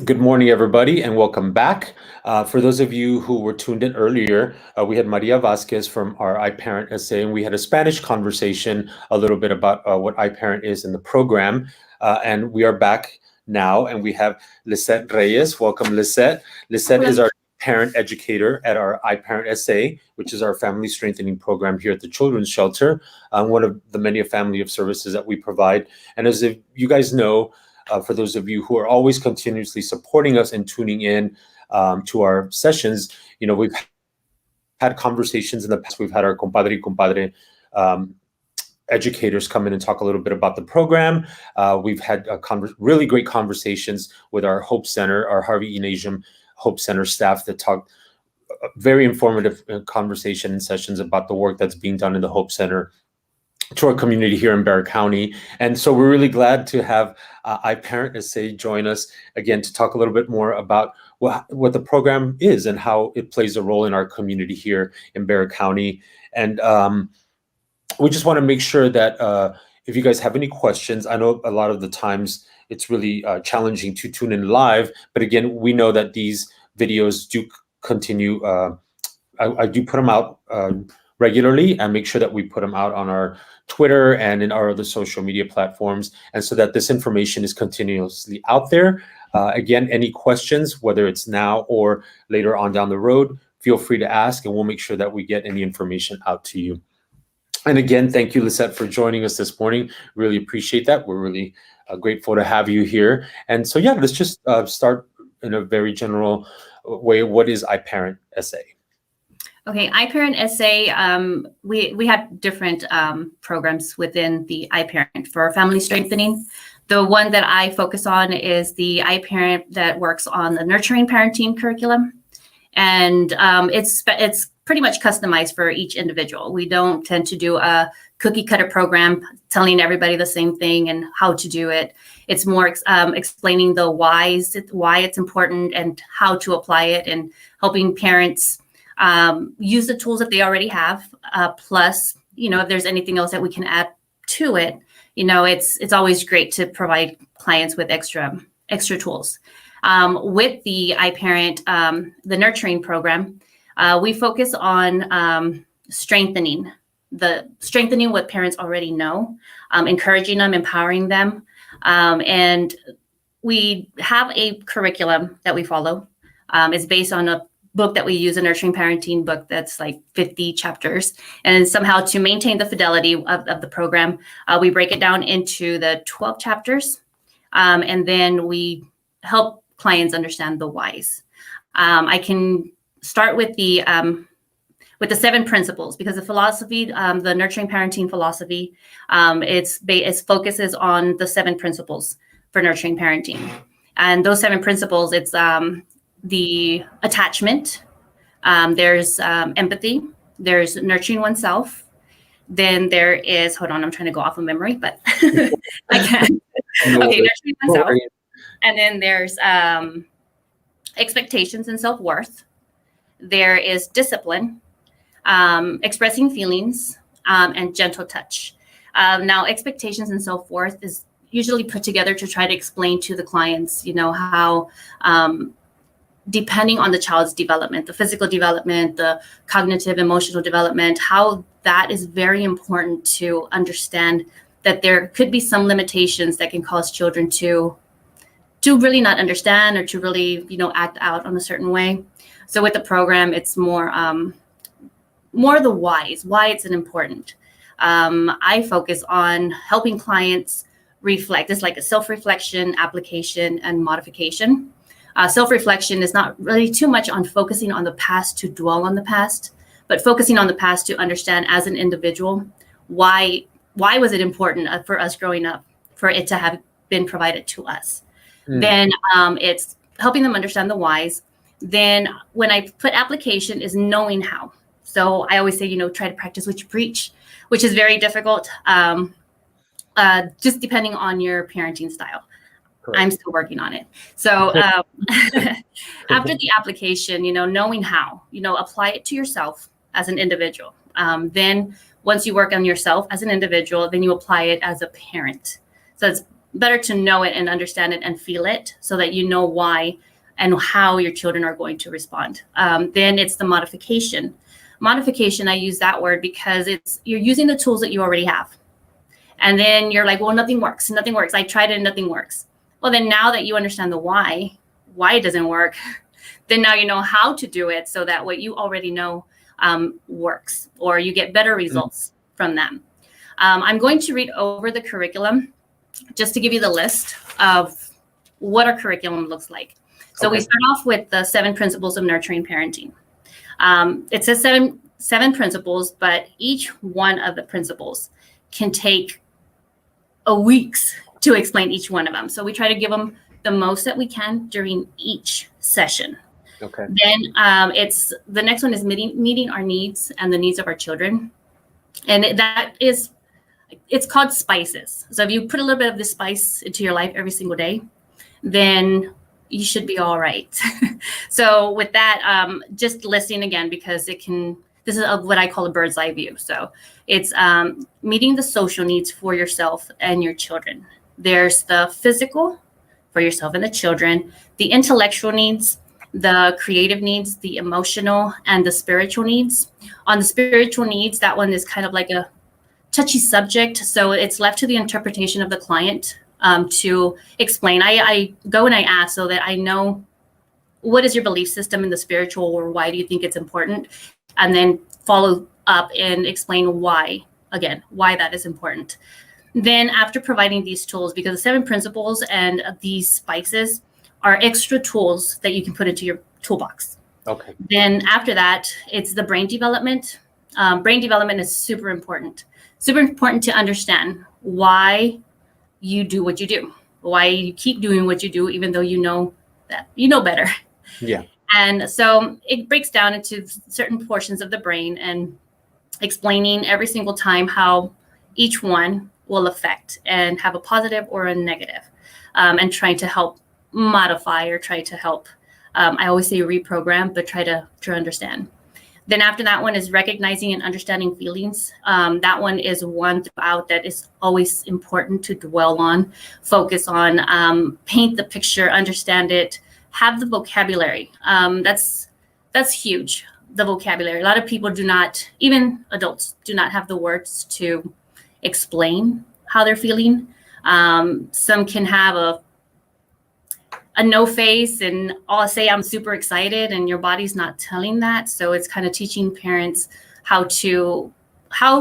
Good morning, everybody, and welcome back. For those of you who were tuned in earlier, we had Maria Vasquez from our iParent SA, and we had a Spanish conversation a little bit about what iParent is in the program. And we are back now, and we have Lisset Reyes. Welcome, Lisset. Lisset is our parent educator at our iParent SA, which is our family strengthening program here at the Children's Shelter, one of the many family of services that we provide. And as if you guys know, for those of you who are always continuously supporting us and tuning in to our sessions, we've had conversations in the past. We've had our compadre educators come in and talk a little bit about the program. We've had really great conversations with our Hope Center, our Harvey E. Nasium Hope Center staff that talked very informative conversation and sessions about the work that's being done in the Hope Center to our community here in Bexar County. And so we're really glad to have iParent SA join us again to talk a little bit more about what the program is and how it plays a role in our community here in Bexar County. And we just want to make sure that if you guys have any questions, I know a lot of the times it's really challenging to tune in live, but again, we know that these videos do continue. I do put them out regularly and make sure that we put them out on our Twitter and in our other social media platforms, and so that this information is continuously out there. Again, any questions, whether it's now or later on down the road, feel free to ask, and we'll make sure that we get any information out to you. And again, thank you, Lisset, for joining us this morning. Really appreciate that. We're really grateful to have you here. And so, yeah, let's just start in a very general way. What is iParent SA? Okay, iParent SA, we have different programs within the iParent for family strengthening. The one that I focus on is the iParent that works on the nurturing parenting curriculum. And it's pretty much customized for each individual. We don't tend to do a cookie cutter program telling everybody the same thing and how to do it. It's more explaining the whys, why it's important and how to apply it, and helping parents use the tools that they already have. Plus, if there's anything else that we can add to it, it's always great to provide clients with extra tools. With the iParent, the nurturing program, we focus on strengthening what parents already know, encouraging them, empowering them. And we have a curriculum that we follow. It's based on a book that we use, a nurturing parenting book that's like 50 chapters. And somehow to maintain the fidelity of the program, we break it down into the 12 chapters. And then we help clients understand the whys. I can start with the 7 principles, because the philosophy, the nurturing parenting philosophy, it focuses on the 7 principles for nurturing parenting. And those 7 principles, it's the attachment, there's empathy, there's nurturing oneself, then there is, hold on, I'm trying to go off of memory, but I can't. Okay, nurturing oneself. And then there's expectations and self-worth. There is discipline, expressing feelings, and gentle touch. Now, expectations and self-worth is usually put together to try to explain to the clients, how depending on the child's development, the physical development, the cognitive, emotional development, how that is very important to understand that there could be some limitations that can cause children to really not understand or to really, act out on a certain way. So with the program, it's more the whys, why it's important. I focus on helping clients reflect. It's like a self-reflection, application, and modification. Self-reflection is not really too much on focusing on the past to dwell on the past, but focusing on the past to understand as an individual, why was it important for us growing up for it to have been provided to us? Then it's helping them understand the whys. Then when I put application is knowing how. So I always say, try to practice what you preach, which is very difficult, just depending on your parenting style. Correct. I'm still working on it. So after the application, knowing how, apply it to yourself as an individual. Then once you work on yourself as an individual, then you apply it as a parent. So it's better to know it and understand it and feel it so that you know why and how your children are going to respond. Then it's the modification. Modification, I use that word because you're using the tools that you already have. And then you're like, well, nothing works. Nothing works. I tried it and nothing works. Well, then now that you understand the why it doesn't work, then now you know how to do it so that what you already know works, or you get better results from them. I'm going to read over the curriculum just to give you the list of what our curriculum looks like. So we start off with the 7 principles of nurturing parenting. It says seven principles, but each one of the principles can take weeks to explain each one of them. So we try to give them the most that we can during each session. Okay. Then it's the next one is meeting our needs and the needs of our children. And it's called spices. So if you put a little bit of this spice into your life every single day, then you should be all right. So with that, just listening again, because this is what I call a bird's eye view. So it's meeting the social needs for yourself and your children. There's the physical for yourself and the children, the intellectual needs, the creative needs, the emotional, and the spiritual needs. On the spiritual needs, that one is kind of like a touchy subject. So it's left to the interpretation of the client to explain. I go and I ask so that I know, what is your belief system in the spiritual, or why do you think it's important? And then follow up and explain why that is important. Then after providing these tools, because the 7 principles and these spices are extra tools that you can put into your toolbox. Okay. Then after that, it's the brain development. Brain development is super important to understand why you do what you do, why you keep doing what you do, even though you know better. Yeah. And so it breaks down into certain portions of the brain and explaining every single time how each one will affect and have a positive or a negative, and trying to help modify or try to help. I always say reprogram, but try to understand. Then after that one is recognizing and understanding feelings. That one is one throughout that is always important to dwell on, focus on, paint the picture, understand it, have the vocabulary. That's huge, the vocabulary. A lot of people do not, even adults, do not have the words to explain how they're feeling. Some can have a no face and I'll say I'm super excited, and your body's not telling that. So it's kind of teaching parents how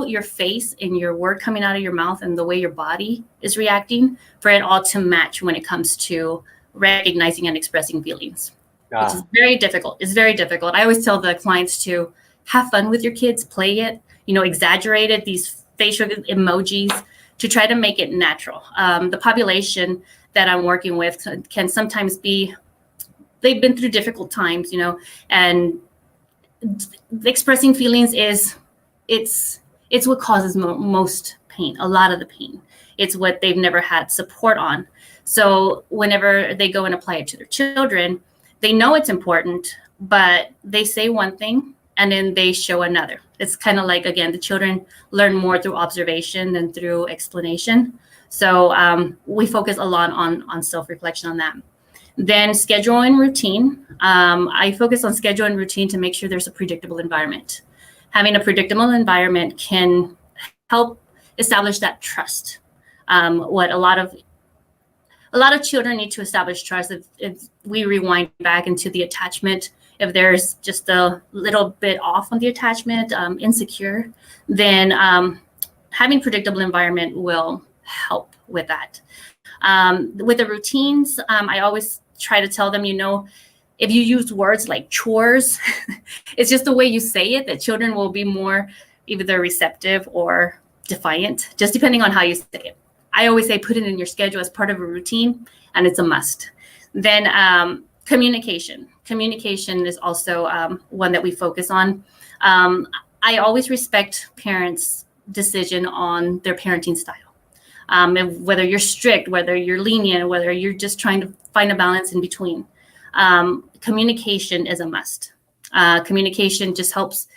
your face and your word coming out of your mouth and the way your body is reacting, for it all to match when it comes to recognizing and expressing feelings, which is very difficult. It's very difficult. I always tell the clients to have fun with your kids, play it, exaggerate it, these facial emojis, to try to make it natural. The population that I'm working with can sometimes they've been through difficult times, and expressing feelings it's what causes most pain, a lot of the pain. It's what they've never had support on. So whenever they go and apply it to their children, they know it's important, but they say one thing and then they show another. It's kind of like, again, the children learn more through observation than through explanation. So we focus a lot on self-reflection on that. Then schedule and routine. I focus on schedule and routine to make sure there's a predictable environment. Having a predictable environment can help establish that trust. What a lot of children need to establish trust. If we rewind back into the attachment, if there's just a little bit off on the attachment, insecure, then having predictable environment will help with that. With the routines, I always try to tell them, if you use words like chores, it's just the way you say it that children will be more either receptive or defiant, just depending on how you say it. I always say put it in your schedule as part of a routine, and it's a must. Then communication. Communication is also one that we focus on. I always respect parents' decision on their parenting style. Whether you're strict, whether you're lenient, whether you're just trying to find a balance in between. Communication is a must. Communication just helps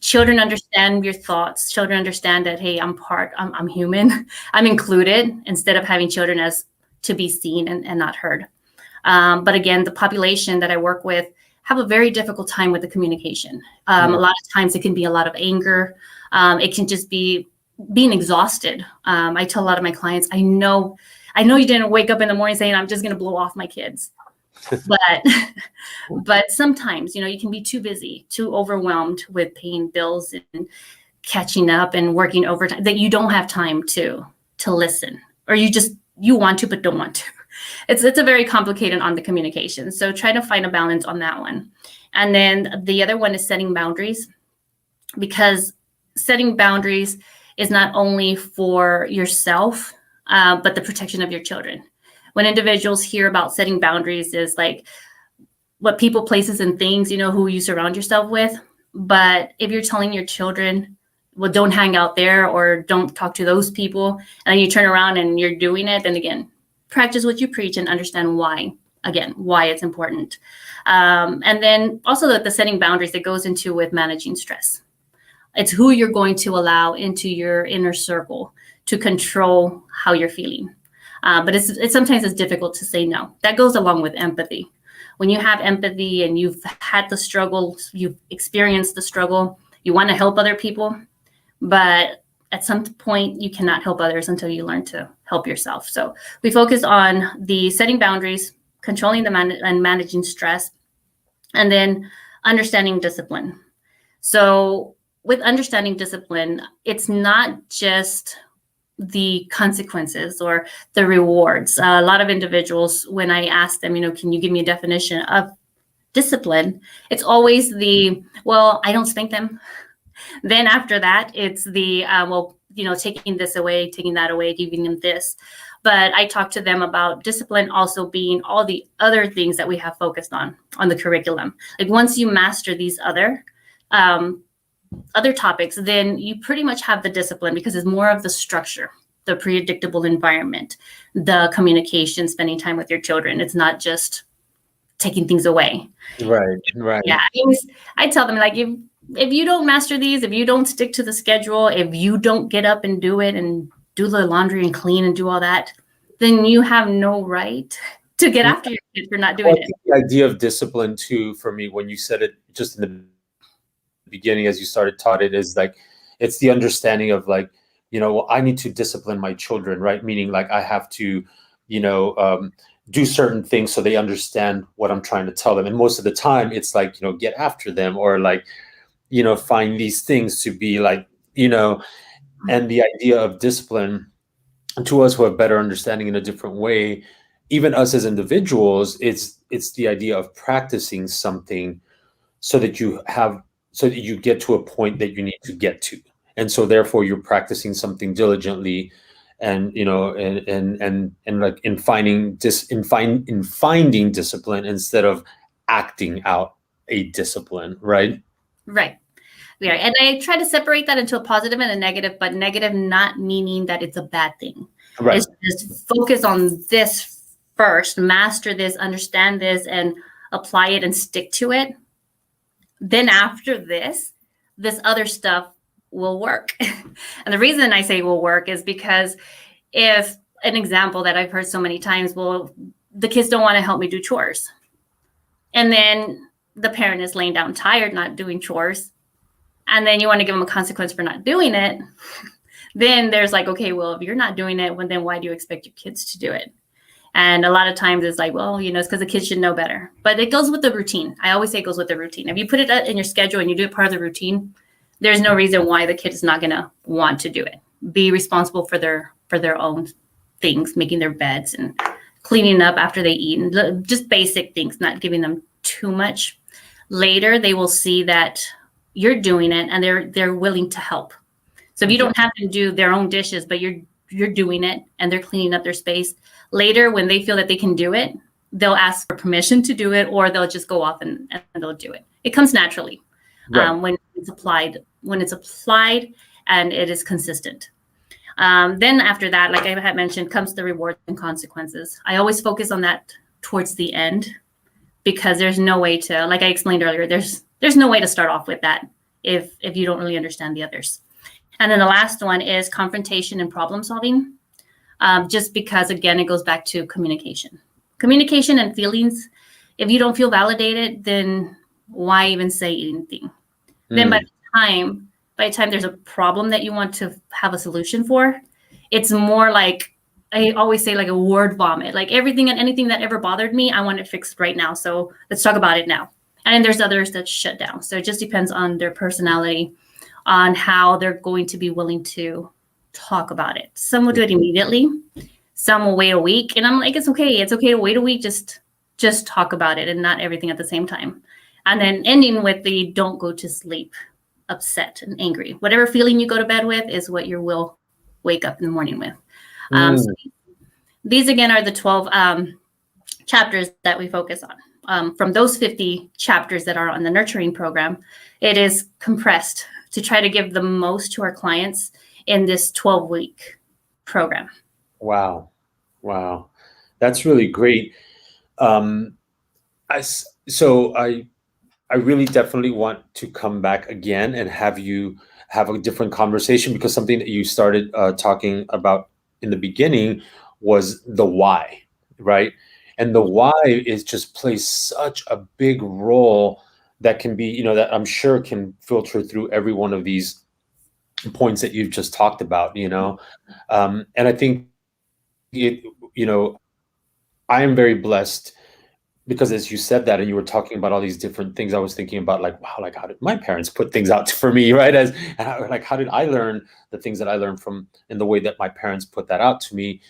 children understand your thoughts. Children understand that, hey, I'm human, I'm included, instead of having children as to be seen and not heard. But again, the population that I work with have a very difficult time with the communication. A lot of times it can be a lot of anger. It can just be being exhausted. I tell a lot of my clients, I know you didn't wake up in the morning saying, I'm just going to blow off my kids. But sometimes, you can be too busy, too overwhelmed with paying bills and catching up and working overtime that you don't have time to listen, or you want to, but don't want to. It's a very complicated on the communication. So try to find a balance on that one. And then the other one is setting boundaries, because setting boundaries is not only for yourself, but the protection of your children. When individuals hear about setting boundaries, is like what people, places, and things, who you surround yourself with. But if you're telling your children, well, don't hang out there, or don't talk to those people, and you turn around and you're doing it, then again, practice what you preach and understand why it's important. And then also the setting boundaries that goes into with managing stress. It's who you're going to allow into your inner circle to control how you're feeling. But it's sometimes it's difficult to say no. That goes along with empathy. When you have empathy and you've had the struggle, you've experienced the struggle, you want to help other people, but at some point you cannot help others until you learn to help yourself. So we focus on the setting boundaries, controlling and managing stress, and then understanding discipline. So with understanding discipline, it's not just the consequences or the rewards. A lot of individuals, when I ask them, can you give me a definition of discipline? It's always well, I don't spank them. Then after that, it's taking this away, taking that away, giving them this. But I talk to them about discipline also being all the other things that we have focused on the curriculum. Like once you master these other topics, then you pretty much have the discipline, because it's more of the structure, the predictable environment, the communication, spending time with your children. It's not just taking things away. Right. Yeah, I tell them, like, if you don't master these, if you don't stick to the schedule, if you don't get up and do it and do the laundry and clean and do all that, then you have no right to get after your kids for not doing it. The idea of discipline too, for me, when you said it just in the beginning, as you started taught it, is like, it's the understanding of like, well, I need to discipline my children, right? Meaning like I have to, do certain things so they understand what I'm trying to tell them. And most of the time it's like, get after them, or like, find these things to be like, and the idea of discipline to us who have better understanding in a different way, even us as individuals, it's the idea of practicing something so that you get to a point that you need to get to. And so therefore you're practicing something diligently, and like in finding discipline instead of acting out a discipline, right? Right. Yeah. And I try to separate that into a positive and a negative, but negative not meaning that it's a bad thing. Right. It's just focus on this first, master this, understand this, and apply it and stick to it. Then after this other stuff will work. And the reason I say will work is because if an example that I've heard so many times, well, the kids don't want to help me do chores. And then the parent is laying down tired, not doing chores. And then you want to give them a consequence for not doing it. Then there's like, okay, well, if you're not doing it, then why do you expect your kids to do it? And a lot of times it's like, well, it's because the kids should know better. But it goes with the routine. I always say it goes with the routine. If you put it in your schedule and you do it part of the routine, there's no reason why the kid is not going to want to do it. Be responsible for their own things, making their beds and cleaning up after they eat, and just basic things, not giving them too much. Later, they will see that you're doing it and they're willing to help. So if you don't have to do their own dishes, but you're doing it and they're cleaning up their space, later when they feel that they can do it, they'll ask for permission to do it, or they'll just go off and they'll do it. It comes naturally. Right. When it's applied and it is consistent. Then after that, like I had mentioned, comes the rewards and consequences. I always focus on that towards the end, because there's no way to, like I explained earlier, there's no way to start off with that if you don't really understand the others. And then the last one is confrontation and problem solving. Just because, again, it goes back to communication and feelings. If you don't feel validated, then why even say anything? Then by the time there's a problem that you want to have a solution for, it's more like, I always say, like a word vomit. Like everything and anything that ever bothered me, I want it fixed right now. So let's talk about it now. And then there's others that shut down. So it just depends on their personality, on how they're going to be willing to talk about it. Some will do it immediately. Some will wait a week. And I'm like, it's okay. It's okay to wait a week. Just talk about it and not everything at the same time. And then ending with the don't go to sleep upset and angry. Whatever feeling you go to bed with is what you will wake up in the morning with. So these, again, are the 12 chapters that we focus on. From those 50 chapters that are on the nurturing program, it is compressed to try to give the most to our clients in this 12-week program. Wow. That's really great. I really definitely want to come back again and have you have a different conversation, because something that you started talking about in the beginning was the why, right? And the why is just plays such a big role that can be, that I'm sure can filter through every one of these points that you've just talked about, and I think I am very blessed, because as you said that and you were talking about all these different things, I was thinking about like, wow, like how did my parents put things out for me, right? How did I learn the things that I learned from in the way that my parents put that out to me?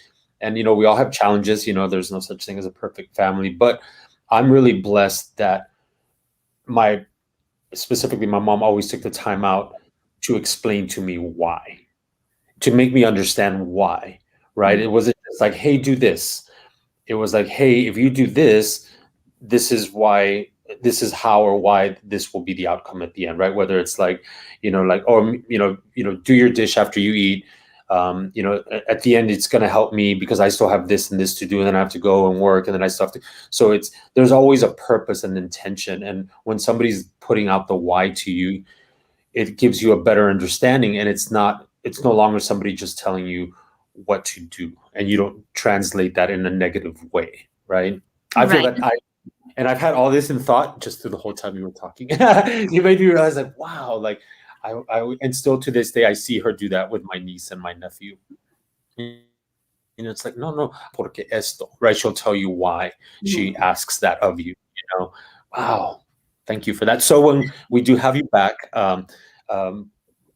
And, we all have challenges, there's no such thing as a perfect family, but I'm really blessed that specifically my mom always took the time out to explain to me why, to make me understand why, right? It wasn't just like, hey, do this. It was like, hey, if you do this, this is why, this is how or why this will be the outcome at the end, right? Whether it's like, do your dish after you eat. At the end, it's going to help me because I still have this and this to do, and then I have to go and work, and then I still have to. So there's always a purpose and intention. And when somebody's putting out the why to you, it gives you a better understanding, and it's no longer somebody just telling you what to do, and you don't translate that in a negative way, right? I feel that I've had all this in thought just through the whole time you were talking. You made me realize, like, wow, like and still to this day, I see her do that with my niece and my nephew. It's like, no, porque esto, right? She'll tell you why she asks that of you, Wow. Thank you for that. So when we do have you back,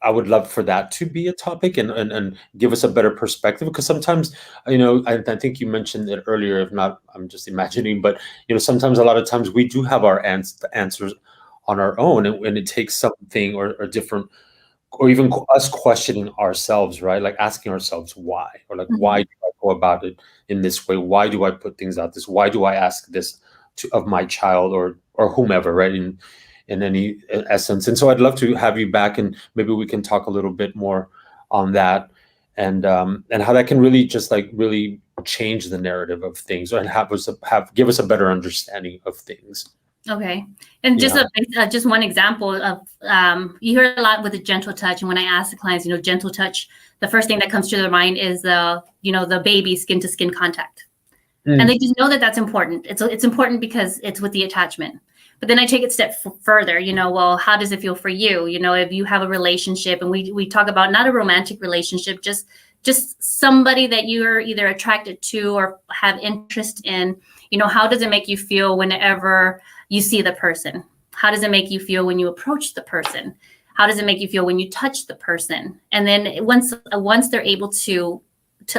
I would love for that to be a topic and give us a better perspective, because sometimes, I think you mentioned it earlier, if not, I'm just imagining, but, sometimes, a lot of times we do have our answers on our own, and it takes something or different, or even us questioning ourselves, right? Like asking ourselves why, or like, why do I go about it in this way? Why do I put things out this? Why do I ask this of my child or whomever, right? In any essence. And so I'd love to have you back, and maybe we can talk a little bit more on that, and how that can really just like really change the narrative of things, and give us a better understanding of things. Okay. And just one example of, you hear a lot with the gentle touch. And when I ask the clients, gentle touch, the first thing that comes to their mind is the baby skin to skin contact. And they just know that that's important. It's important because it's with the attachment. But then I take it a step further, well, how does it feel for you? If you have a relationship, and we talk about not a romantic relationship, just somebody that you're either attracted to or have interest in, how does it make you feel whenever you see the person? How does it make you feel when you approach the person? How does it make you feel when you touch the person? And then once they're able to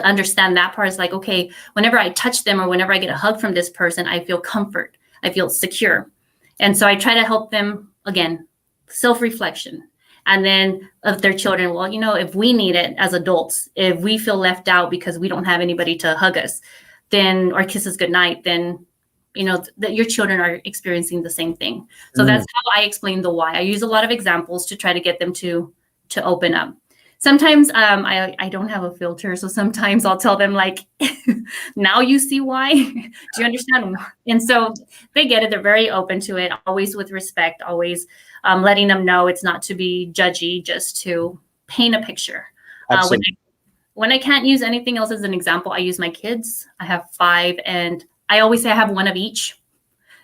understand that part, is like, okay, whenever I touch them or whenever I get a hug from this person, I feel comfort, I feel secure. And so I try to help them, again, self-reflection. And then of their children, well, if we need it as adults, if we feel left out because we don't have anybody to hug us, then, or kiss us goodnight, then, that your children are experiencing the same thing. So that's how I explain the why. I use a lot of examples to try to get them to open up. Sometimes I don't have a filter, so sometimes I'll tell them like, now you see why. Do you understand? And so they get it. They're very open to it, always with respect, always letting them know it's not to be judgy, just to paint a picture. Absolutely. When I can't use anything else as an example, I use my kids. I have 5, and I always say I have one of each.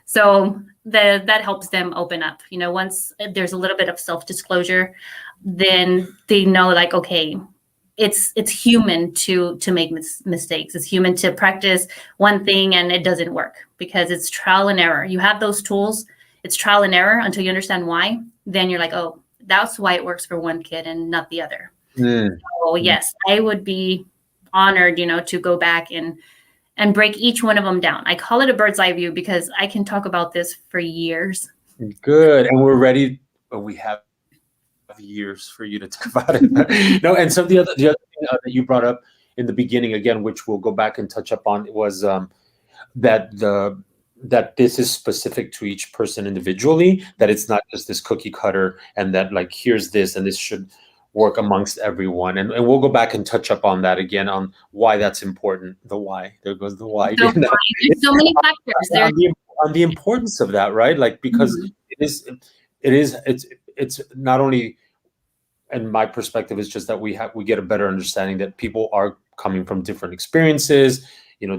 So that helps them open up. You know, once there's a little bit of self-disclosure, then they know like, okay, it's human to make mistakes. It's human to practice one thing and it doesn't work, because it's trial and error. You have those tools. It's trial and error until you understand why. Then you're like, oh, that's why it works for one kid and not the other. So yes, I would be honored, to go back and break each one of them down. I call it a bird's eye view because I can talk about this for years. Good. And we're ready. We have years for you to talk about it. No, and so the other thing that you brought up in the beginning, again, which we'll go back and touch up on, was that this is specific to each person individually, that it's not just this cookie cutter, and that like, here's this and this should work amongst everyone. And we'll go back and touch up on that again, on why that's important. The why. There goes the why. There's so many factors. On the importance of that, right? Like, because it's not only, and my perspective is just that we get a better understanding that people are coming from different experiences,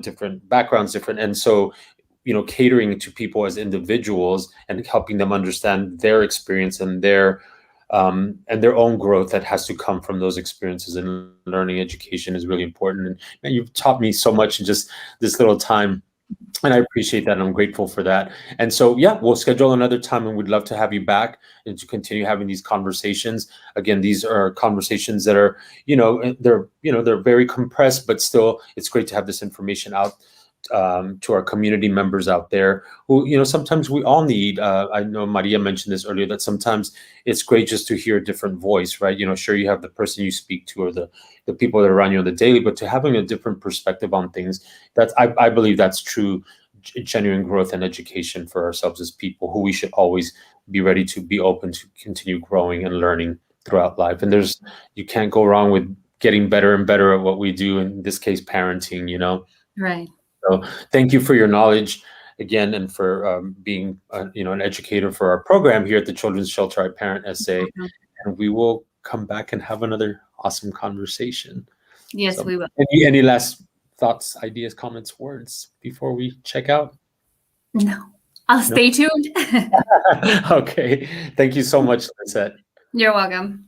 different backgrounds, and so, catering to people as individuals and helping them understand their experience and their own growth that has to come from those experiences, and learning education is really important. And you've taught me so much in just this little time, and I appreciate that, and I'm grateful for that. And so, yeah, we'll schedule another time, and we'd love to have you back and to continue having these conversations. Again, these are conversations that are, they're very compressed, but still, it's great to have this information out to our community members out there who, sometimes we all need, I know Maria mentioned this earlier, that sometimes it's great just to hear a different voice, right? Sure, you have the person you speak to, or the people that are around you on the daily, but to having a different perspective on things, I believe that's true, genuine growth and education for ourselves as people, who we should always be ready to be open to continue growing and learning throughout life. And you can't go wrong with getting better and better at what we do, in this case, parenting, Right. So thank you for your knowledge again, and for being an educator for our program here at the Children's Shelter iParent SA. And we will come back and have another awesome conversation. Yes, we will. Any last thoughts, ideas, comments, words before we check out? No, I'll stay tuned. Okay. Thank you so much, Lisset. You're welcome.